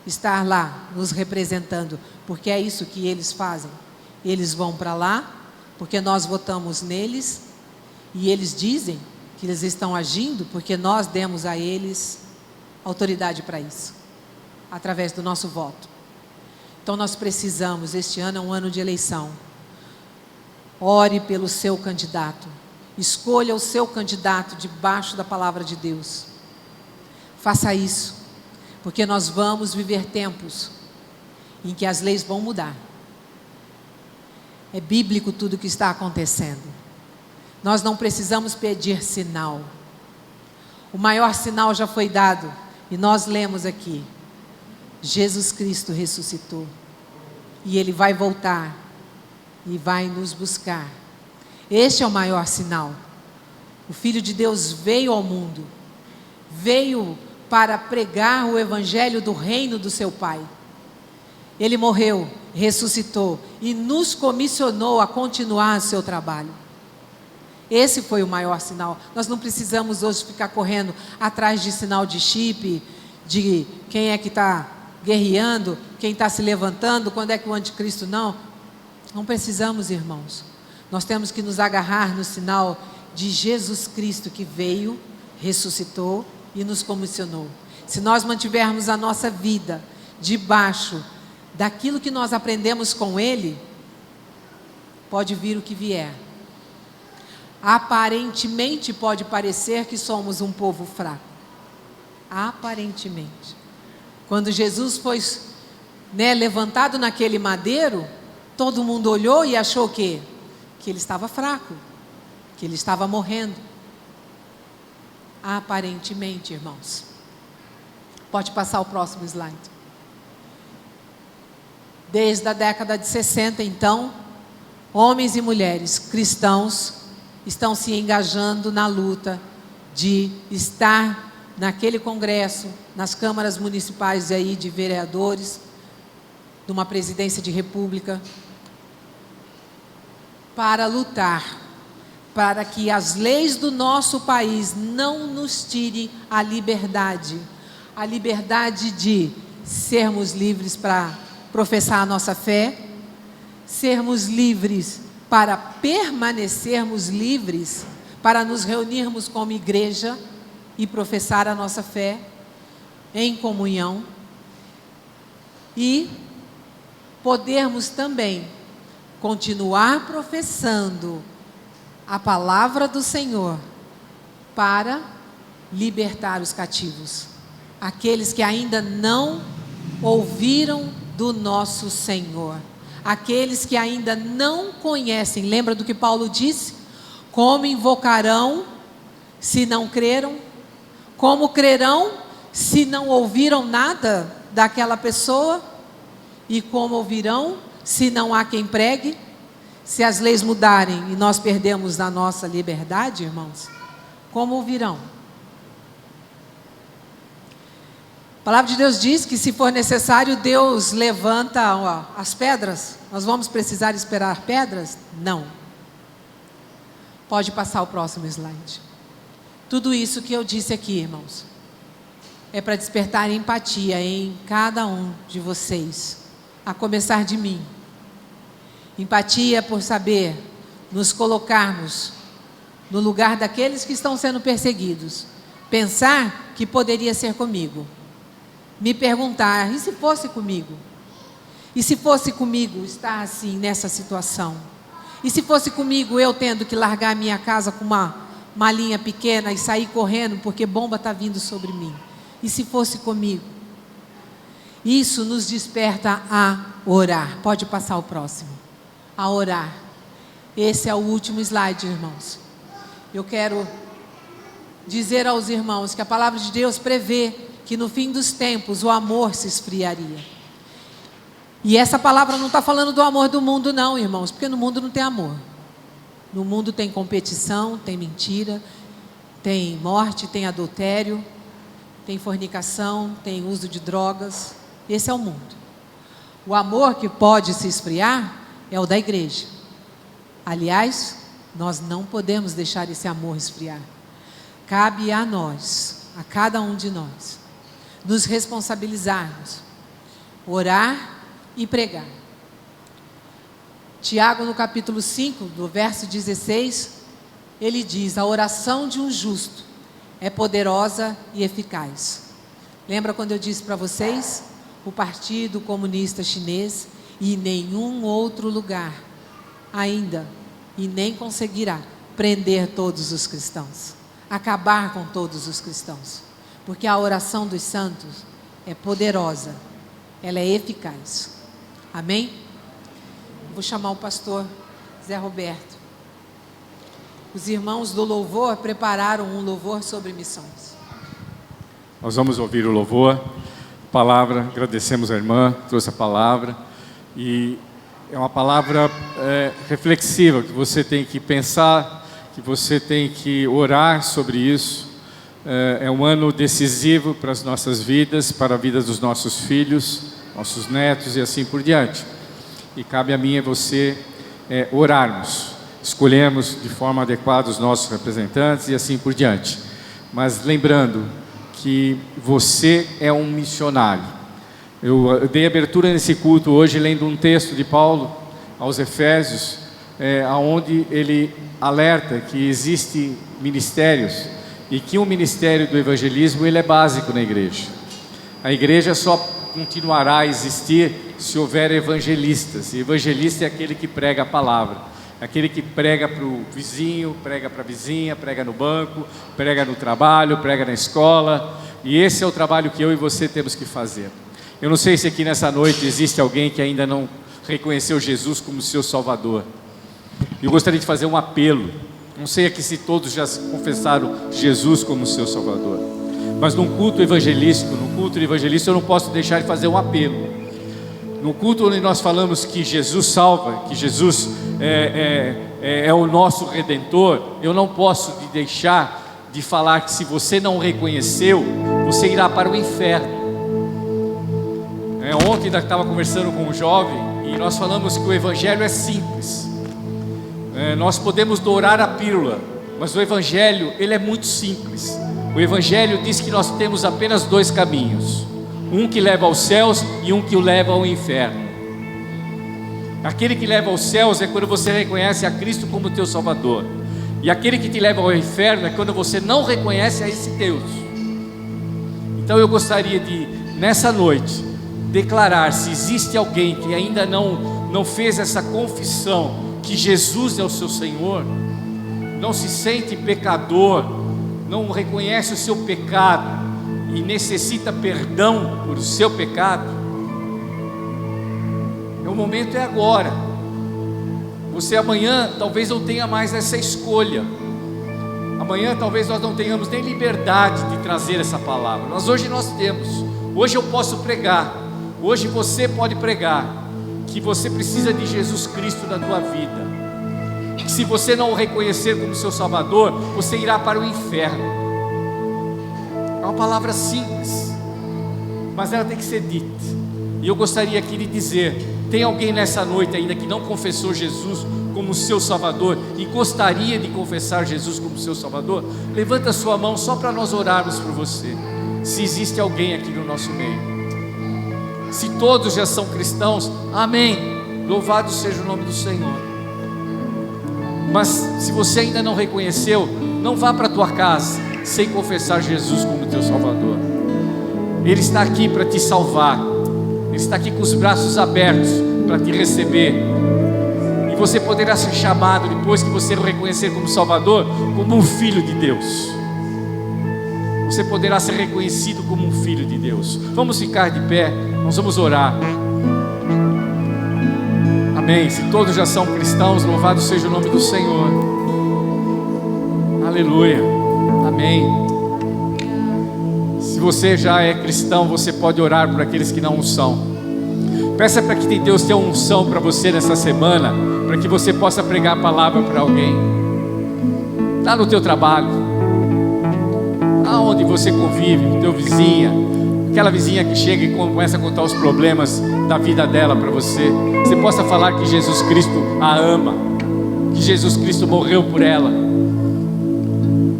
estar lá nos representando, porque é isso que eles fazem. Eles vão para lá, porque nós votamos neles, e eles dizem que eles estão agindo porque nós demos a eles autoridade para isso, através do nosso voto. Então nós precisamos, este ano é um ano de eleição. Ore pelo seu candidato. Escolha o seu candidato debaixo da palavra de Deus. Faça isso, porque nós vamos viver tempos em que as leis vão mudar. É bíblico tudo o que está acontecendo. Nós não precisamos pedir sinal. O maior sinal já foi dado, e nós lemos aqui. Jesus Cristo ressuscitou, e Ele vai voltar, e vai nos buscar. Este é o maior sinal. O Filho de Deus veio ao mundo, veio para pregar o evangelho do reino do seu Pai. Ele morreu, ressuscitou e nos comissionou a continuar o seu trabalho. Esse foi o maior sinal. Nós não precisamos hoje ficar correndo atrás de sinal de chip, de quem é que está guerreando, quem está se levantando, quando é que o anticristo não precisamos, irmãos. Nós temos que nos agarrar no sinal de Jesus Cristo, que veio, ressuscitou e nos comissionou. Se nós mantivermos a nossa vida debaixo daquilo que nós aprendemos com Ele, pode vir o que vier. Aparentemente pode parecer que somos um povo fraco. Aparentemente. Quando Jesus foi levantado naquele madeiro, todo mundo olhou e achou o quê? Que ele estava fraco, que ele estava morrendo. Aparentemente, irmãos. Pode passar o próximo slide. Desde a década de 60, então, homens e mulheres cristãos estão se engajando na luta de estar naquele congresso, nas câmaras municipais aí de vereadores, de uma presidência de república, para lutar, para que as leis do nosso país não nos tirem a liberdade de sermos livres para professar a nossa fé, sermos livres para permanecermos livres, para nos reunirmos como igreja e professar a nossa fé em comunhão, e podermos também continuar professando a palavra do Senhor para libertar os cativos, aqueles que ainda não ouviram do nosso Senhor, aqueles que ainda não conhecem. Lembra do que Paulo disse? Como invocarão se não creram? Como crerão se não ouviram nada daquela pessoa? E como ouvirão se não há quem pregue? Se as leis mudarem e nós perdemos a nossa liberdade, irmãos, como ouvirão? A palavra de Deus diz que, se for necessário, Deus levanta as pedras. Nós vamos precisar esperar pedras? Não. Pode passar o próximo slide. Tudo isso que eu disse aqui, irmãos, é para despertar empatia em cada um de vocês, a começar de mim. Empatia por saber nos colocarmos no lugar daqueles que estão sendo perseguidos. Pensar que poderia ser comigo. Me perguntar, e se fosse comigo? E se fosse comigo estar assim, nessa situação? E se fosse comigo eu tendo que largar a minha casa com uma malinha pequena e sair correndo porque bomba está vindo sobre mim? E se fosse comigo? Isso nos desperta a orar. Pode passar o próximo. A orar. Esse é o último slide, irmãos. Eu quero dizer aos irmãos que a palavra de Deus prevê que no fim dos tempos o amor se esfriaria. E essa palavra não está falando do amor do mundo não, irmãos, porque no mundo não tem amor. No mundo tem competição, tem mentira, Tem morte, tem adultério, tem fornicação, tem uso de drogas. Esse é o mundo. O amor que pode se esfriar é o da igreja. Aliás, nós não podemos deixar esse amor esfriar. Cabe a nós, a cada um de nós, nos responsabilizarmos, orar e pregar. Tiago, no capítulo 5, do verso 16, ele diz: a oração de um justo é poderosa e eficaz. Lembra quando eu disse para vocês? O Partido Comunista Chinês e nenhum outro lugar ainda, e nem conseguirá prender todos os cristãos, acabar com todos os cristãos, porque a oração dos santos é poderosa, ela é eficaz. Amém? Vou chamar o pastor Zé Roberto. Os irmãos do louvor prepararam um louvor sobre missões. Nós vamos ouvir o louvor, palavra. Agradecemos a irmã que trouxe a palavra, e é uma palavra reflexiva, que você tem que pensar, que você tem que orar sobre isso. É um ano decisivo para as nossas vidas, para a vida dos nossos filhos, nossos netos e assim por diante. E cabe a mim e você orarmos, escolhermos de forma adequada os nossos representantes e assim por diante. Mas lembrando que você é um missionário. Eu dei abertura nesse culto hoje lendo um texto de Paulo aos Efésios, onde ele alerta que existem ministérios e que o ministério do evangelismo ele é básico na igreja. A igreja só continuará a existir se houver evangelistas. E evangelista é aquele que prega a palavra, aquele que prega para o vizinho, prega para a vizinha, prega no banco, prega no trabalho, prega na escola. E esse é o trabalho que eu e você temos que fazer. Eu não sei se aqui nessa noite existe alguém que ainda não reconheceu Jesus como seu Salvador. Eu gostaria de fazer um apelo. Não sei aqui se todos já confessaram Jesus como seu Salvador, mas num culto evangelístico, eu não posso deixar de fazer um apelo. No culto onde nós falamos que Jesus salva, que Jesus é o nosso Redentor, eu não posso deixar de falar que se você não reconheceu, você irá para o inferno. Ontem eu estava conversando com um jovem e nós falamos que o Evangelho é simples. Nós podemos dourar a pílula, mas o Evangelho ele é muito simples. O Evangelho diz que nós temos apenas dois caminhos: um que leva aos céus e um que o leva ao inferno. Aquele que leva aos céus é quando você reconhece a Cristo como teu Salvador, e aquele que te leva ao inferno é quando você não reconhece a esse Deus. Então eu gostaria de, nessa noite, declarar: se existe alguém que ainda não fez essa confissão que Jesus é o seu Senhor, não se sente pecador, não reconhece o seu pecado e necessita perdão por o seu pecado, o momento é agora. Você amanhã talvez não tenha mais essa escolha, amanhã talvez nós não tenhamos nem liberdade de trazer essa palavra, mas hoje nós temos. Hoje eu posso pregar, hoje você pode pregar que você precisa de Jesus Cristo na tua vida, que se você não o reconhecer como seu Salvador, você irá para o inferno. É uma palavra simples, mas ela tem que ser dita. E eu gostaria aqui de dizer: tem alguém nessa noite ainda que não confessou Jesus como seu Salvador e gostaria de confessar Jesus como seu Salvador? Levanta a sua mão só para nós orarmos por você. Se existe alguém aqui no nosso meio. Se todos já são cristãos, amém, louvado seja o nome do Senhor. Mas se você ainda não reconheceu, não vá para a tua casa sem confessar Jesus como teu Salvador. Ele está aqui para te salvar, Ele está aqui com os braços abertos para te receber, e você poderá ser chamado, depois que você o reconhecer como Salvador, como um filho de Deus. Você poderá ser reconhecido como um filho de Deus. Vamos ficar de pé, nós vamos orar. Amém. Se todos já são cristãos, louvado seja o nome do Senhor. Aleluia. Amém. Se você já é cristão, você pode orar por aqueles que não o são. Peça para que Deus tenha unção para você nessa semana, para que você possa pregar a palavra para alguém. Lá no teu trabalho, aonde você convive, com teu vizinha, aquela vizinha que chega e começa a contar os problemas da vida dela para você, você possa falar que Jesus Cristo a ama, que Jesus Cristo morreu por ela.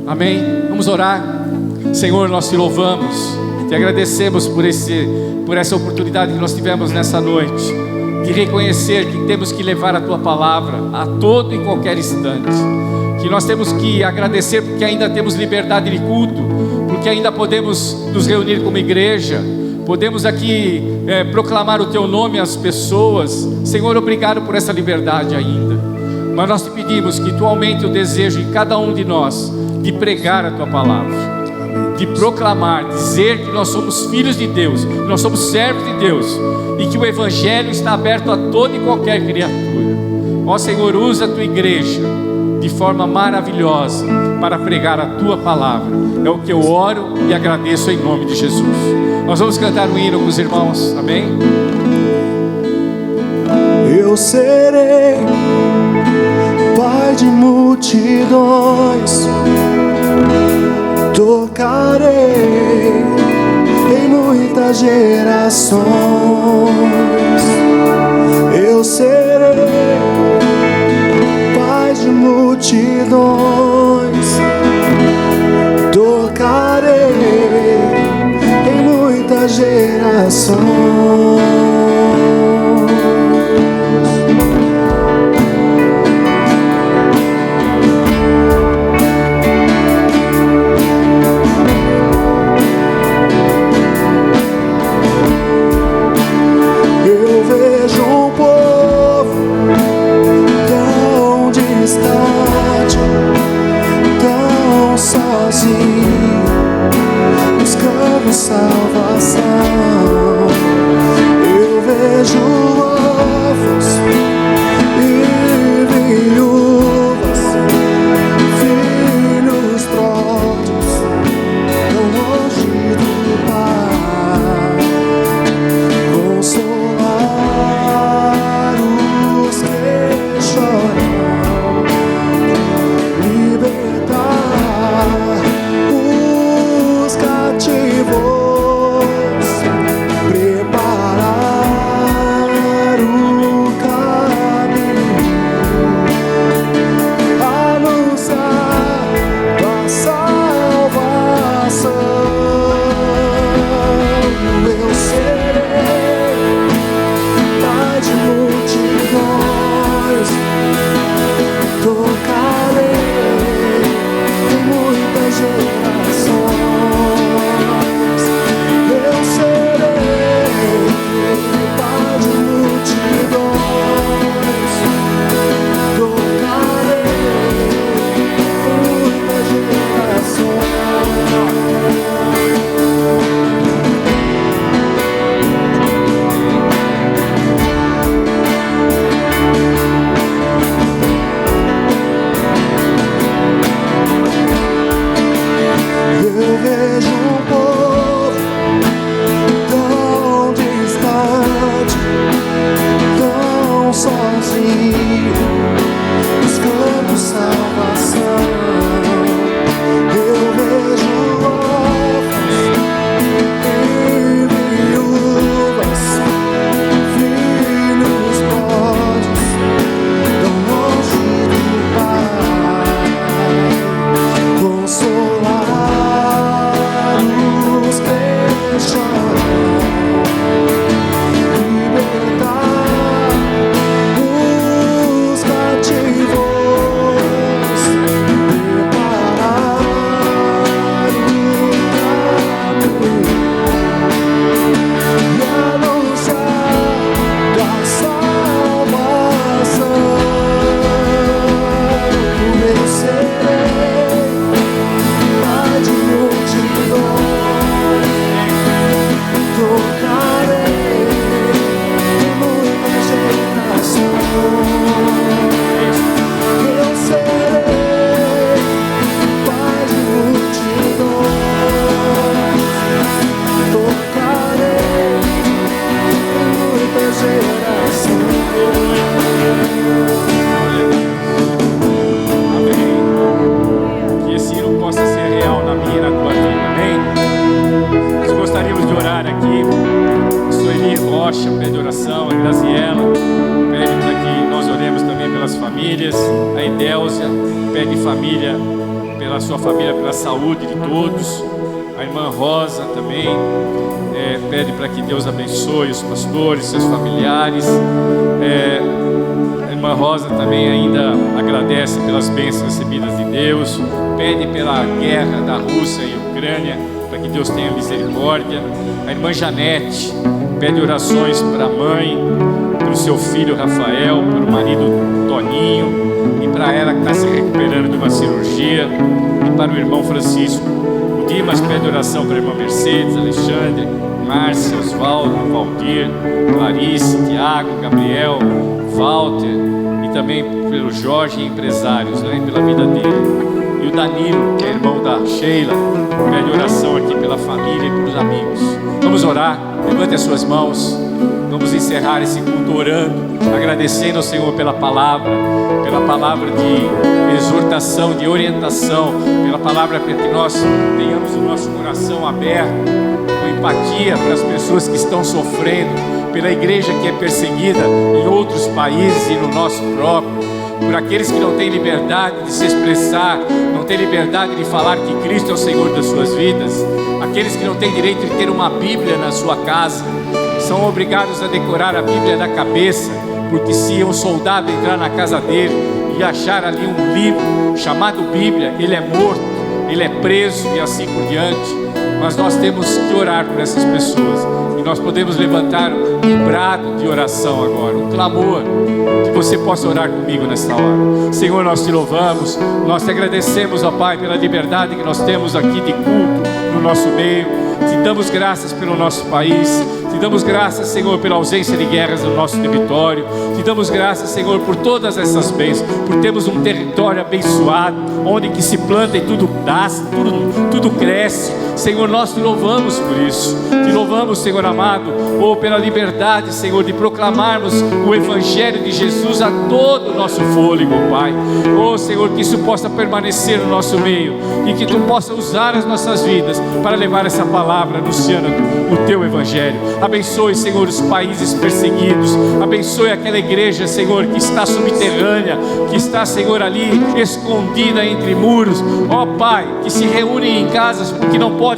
Amém? Vamos orar. Senhor, nós te louvamos, te agradecemos por essa oportunidade que nós tivemos nessa noite, de reconhecer que temos que levar a tua palavra a todo e qualquer instante, que nós temos que agradecer porque ainda temos liberdade de culto, porque ainda podemos nos reunir como igreja, podemos aqui proclamar o teu nome às pessoas. Senhor, obrigado por essa liberdade ainda, mas nós te pedimos que tu aumente o desejo em cada um de nós de pregar a tua palavra, de proclamar, dizer que nós somos filhos de Deus, que nós somos servos de Deus, e que o Evangelho está aberto a toda e qualquer criatura. Ó Senhor, usa a tua igreja de forma maravilhosa para pregar a tua palavra. É o que eu oro e agradeço em nome de Jesus. Nós vamos cantar um hino com os irmãos, amém? Eu serei pai de multidões, tocarei em muitas gerações. Eu serei pai de multidões, tocarei em muitas gerações. Buscando salvação, eu vejo órfãos e viúvas, filhos pródigos, tão longe do Pai, consolar os que choram, libertar os cativos, preparar Elza, pede família, pela sua família, pela saúde de todos. A irmã Rosa também pede para que Deus abençoe os pastores, seus familiares. A irmã Rosa também ainda agradece pelas bênçãos recebidas de Deus, pede pela guerra da Rússia e Ucrânia, para que Deus tenha misericórdia. A irmã Janete pede orações para a mãe, para o seu filho Rafael, para o marido Toninho, e para ela que está se recuperando de uma cirurgia, e para o irmão Francisco. O Dimas pede oração para a irmã Mercedes, Alexandre, Márcia, Osvaldo, Valdir, Clarice, Tiago, Gabriel, Walter, e também pelo Jorge e empresários, né, pela vida dele. E o Danilo, que é irmão da Sheila, pede oração aqui pela família e pelos amigos. Vamos orar, levante as suas mãos. Vamos encerrar esse culto orando, agradecendo ao Senhor pela palavra de exortação, de orientação, pela palavra para que nós tenhamos o nosso coração aberto, com empatia para as pessoas que estão sofrendo, pela igreja que é perseguida em outros países e no nosso próprio, por aqueles que não têm liberdade de se expressar, não têm liberdade de falar que Cristo é o Senhor das suas vidas, aqueles que não têm direito de ter uma Bíblia na sua casa, são obrigados a decorar a Bíblia da cabeça, porque se um soldado entrar na casa dele e achar ali um livro chamado Bíblia, ele é morto, ele é preso e assim por diante. Mas nós temos que orar por essas pessoas, e nós podemos levantar um brado de oração agora, um clamor, que você possa orar comigo nesta hora. Senhor, nós te louvamos, nós te agradecemos, ó Pai, pela liberdade que nós temos aqui de culto no nosso meio. Te damos graças pelo nosso país, te damos graças, Senhor, pela ausência de guerras no nosso território, te damos graças, Senhor, por todas essas bênçãos, por termos um território abençoado, onde que se planta e tudo nasce, tudo cresce. Senhor, nós te louvamos por isso, te louvamos, Senhor amado, pela liberdade, Senhor, de proclamarmos o Evangelho de Jesus a todo o nosso fôlego, Pai. Senhor, que isso possa permanecer no nosso meio, e que tu possa usar as nossas vidas para levar essa palavra, anunciando o teu Evangelho. Abençoe, Senhor, os países perseguidos, abençoe aquela igreja, Senhor, que está subterrânea, que está, Senhor, ali escondida entre muros, ó Pai, que se reúnem em casas porque não podem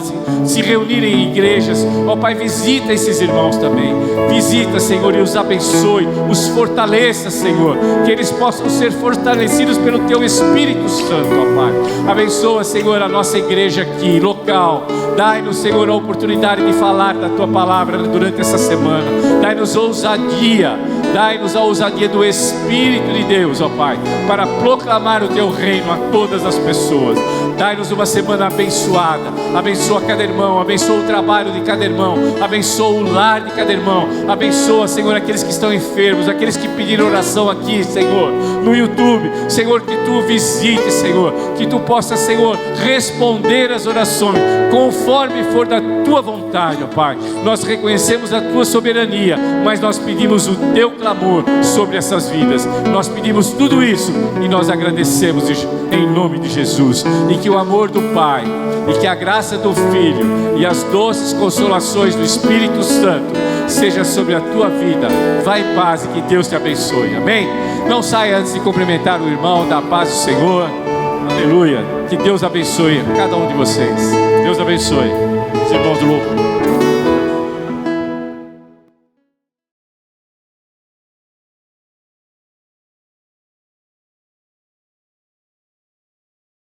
se reunir em igrejas. Ó Pai, visita esses irmãos também, visita, Senhor, e os abençoe, os fortaleça, Senhor, que eles possam ser fortalecidos pelo teu Espírito Santo, ó Pai. Abençoa, Senhor, a nossa igreja aqui, local. Dai-nos, Senhor, a oportunidade de falar da tua palavra durante essa semana. Dai-nos ousadia, dai-nos a ousadia do Espírito de Deus, ó Pai, para proclamar o teu reino a todas as pessoas. Dai-nos uma semana abençoada. Abençoa cada irmão, abençoa o trabalho de cada irmão, abençoa o lar de cada irmão, abençoa, Senhor, aqueles que estão enfermos, aqueles que pediram oração aqui, Senhor, no YouTube. Senhor, que tu visite, Senhor, que tu possa, Senhor, responder as orações conforme for da tua vontade, ó Pai. Nós reconhecemos a tua soberania, mas nós pedimos o teu clamor sobre essas vidas. Nós pedimos tudo isso e nós agradecemos em nome de Jesus. E que o amor do Pai, e que a graça do Filho e as doces consolações do Espírito Santo seja sobre a tua vida. Vai em paz e que Deus te abençoe. Amém? Não saia antes de cumprimentar o irmão, da paz do Senhor. Aleluia. Que Deus abençoe cada um de vocês. Deus abençoe os irmãos do louvor.